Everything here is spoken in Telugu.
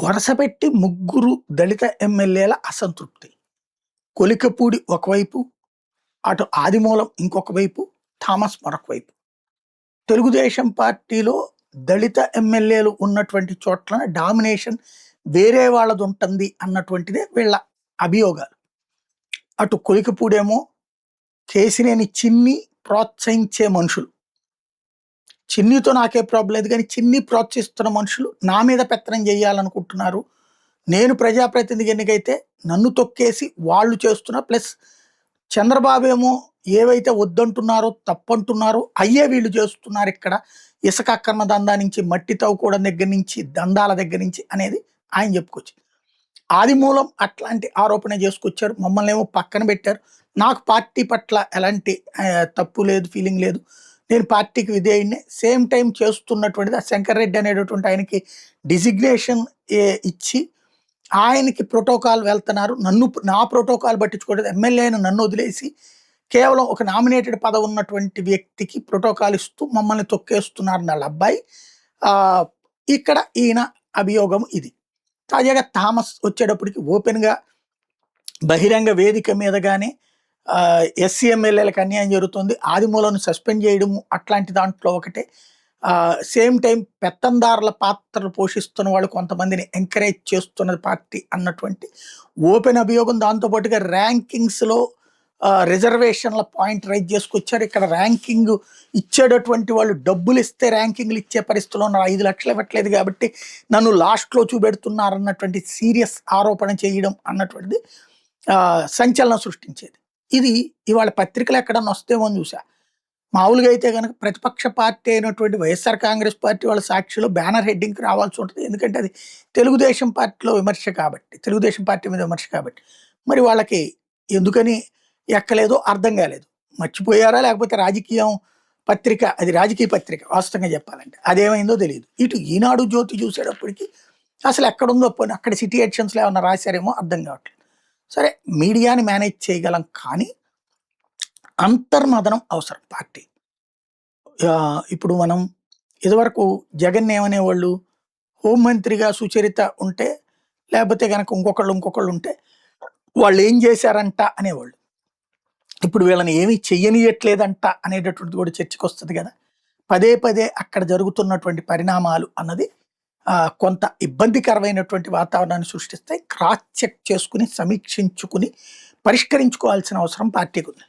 వరుసపెట్టి ముగ్గురు దళిత ఎమ్మెల్యేల అసంతృప్తి. కొలికపూడి ఒకవైపు, అటు ఆదిమూలం ఇంకొక వైపు, థామస్ మరొక వైపు. తెలుగుదేశం పార్టీలో దళిత ఎమ్మెల్యేలు ఉన్నటువంటి చోట్ల డామినేషన్ వేరే వాళ్ళదుంటుంది అన్నటువంటిదే వీళ్ళ అభియోగాలు. అటు కొలికపూడేమో కేసినేని చిన్ని ప్రోత్సహించే మనుషులు. చిన్నితో నాకే ప్రాబ్లం లేదు కానీ చిన్ని ప్రోత్సహిస్తున్న మనుషులు నా మీద పెత్తనం చేయాలనుకుంటున్నారు. నేను ప్రజాప్రతినిధి ఎన్నికైతే నన్ను తొక్కేసి వాళ్ళు చేస్తున్నారు. ప్లస్ చంద్రబాబు ఏమో ఏవైతే వద్దంటున్నారో తప్పంటున్నారో అయ్యే వీళ్ళు చేస్తున్నారు. ఇక్కడ ఇసుక అక్రమ దందా నుంచి, మట్టి తవ్వుకోవడం దగ్గర నుంచి, దందాల దగ్గర నుంచి అనేది ఆయన చెప్పుకొచ్చి ఆదిమూలం అట్లాంటి ఆరోపణ చేసుకొచ్చారు. మమ్మల్ని ఏమో పక్కన పెట్టారు. నాకు పార్టీ పట్ల ఎలాంటి తప్పు లేదు, ఫీలింగ్ లేదు, నేను పార్టీకి విధేయుడిని. సేమ్ టైం చేస్తున్నటువంటిది ఆ శంకర్ రెడ్డి అనేటటువంటి ఆయనకి డిజిగ్నేషన్ ఇచ్చి ఆయనకి ప్రోటోకాల్ వెళ్తున్నారు. నా ప్రోటోకాల్ పట్టించుకోవడం, ఎమ్మెల్యే అయిన నన్ను వదిలేసి కేవలం ఒక నామినేటెడ్ పదవి ఉన్నటువంటి వ్యక్తికి ప్రోటోకాల్ ఇస్తూ మమ్మల్ని తొక్కేస్తున్నారు వాళ్ళ అబ్బాయి. ఇక్కడ ఈయన అభియోగం ఇది. తాజాగా థామస్ వచ్చేటప్పటికి ఓపెన్గా బహిరంగ వేదిక మీదగానే ఎస్సీ ఎమ్మెల్యేలకు అన్యాయం జరుగుతుంది, ఆదిమూలను సస్పెండ్ చేయడము అట్లాంటి దాంట్లో ఒకటే. సేమ్ టైం పెత్తందారుల పాత్రలు పోషిస్తున్న వాళ్ళు కొంతమందిని ఎంకరేజ్ చేస్తున్నది పార్టీ అన్నటువంటి ఓపెన్ అభియోగం. దాంతోపాటుగా ర్యాంకింగ్స్లో రిజర్వేషన్ల పాయింట్ రైజ్ చేసుకొచ్చారు. ఇక్కడ ర్యాంకింగ్ ఇచ్చేటటువంటి వాళ్ళు డబ్బులు ఇస్తే ర్యాంకింగ్లు ఇచ్చే పరిస్థితిలో ఉన్నారు. 5 లక్షలు ఇవ్వట్లేదు కాబట్టి నన్ను లాస్ట్లో చూపెడుతున్నారు అన్నటువంటి సీరియస్ ఆరోపణ చేయడం అన్నటువంటిది సంచలనం సృష్టించేది. ఇది ఇవాళ పత్రికలు ఎక్కడన్నా వస్తేమో అని చూసా. మామూలుగా అయితే కనుక ప్రతిపక్ష పార్టీ అయినటువంటి వైఎస్ఆర్ కాంగ్రెస్ పార్టీ వాళ్ళ సాక్షిలో బ్యానర్ హెడ్డింగ్కి రావాల్సి ఉంటుంది. ఎందుకంటే అది తెలుగుదేశం పార్టీలో విమర్శ కాబట్టి, తెలుగుదేశం పార్టీ మీద విమర్శ కాబట్టి. మరి వాళ్ళకి ఎందుకని ఎక్కలేదో అర్థం కాలేదు. మర్చిపోయారా లేకపోతే రాజకీయం పత్రిక, అది రాజకీయ పత్రిక వాస్తవంగా చెప్పాలంటే అదేమైందో తెలియదు. ఇటు ఈనాడు జ్యోతి చూసేటప్పటికి అసలు ఎక్కడుందో పోనీ అక్కడ సిట్యుయేషన్స్లో ఏమన్నా రాశారేమో అర్థం కావట్లేదు. సరే, మీడియాని మేనేజ్ చేయగలం కానీ అంతర్మదనం అవసరం పార్టీ. ఇప్పుడు మనం ఇదివరకు జగన్ ఏమనేవాళ్ళు, హోంమంత్రిగా సుచరిత ఉంటే లేకపోతే కనుక ఇంకొకళ్ళు ఉంటే వాళ్ళు ఏం చేశారంట అనేవాళ్ళు. ఇప్పుడు వీళ్ళని ఏమీ చెయ్యనియట్లేదంట అనేటటువంటిది కూడా చర్చకు వస్తుంది కదా. పదే పదే అక్కడ జరుగుతున్నటువంటి పరిణామాలు అన్నది కొంత ఇబ్బందికరమైనటువంటి వాతావరణాన్ని సృష్టిస్తాయి. క్రాస్ చెక్ చేసుకుని సమీక్షించుకుని పరిష్కరించుకోవాల్సిన అవసరం పార్టీకి ఉంది.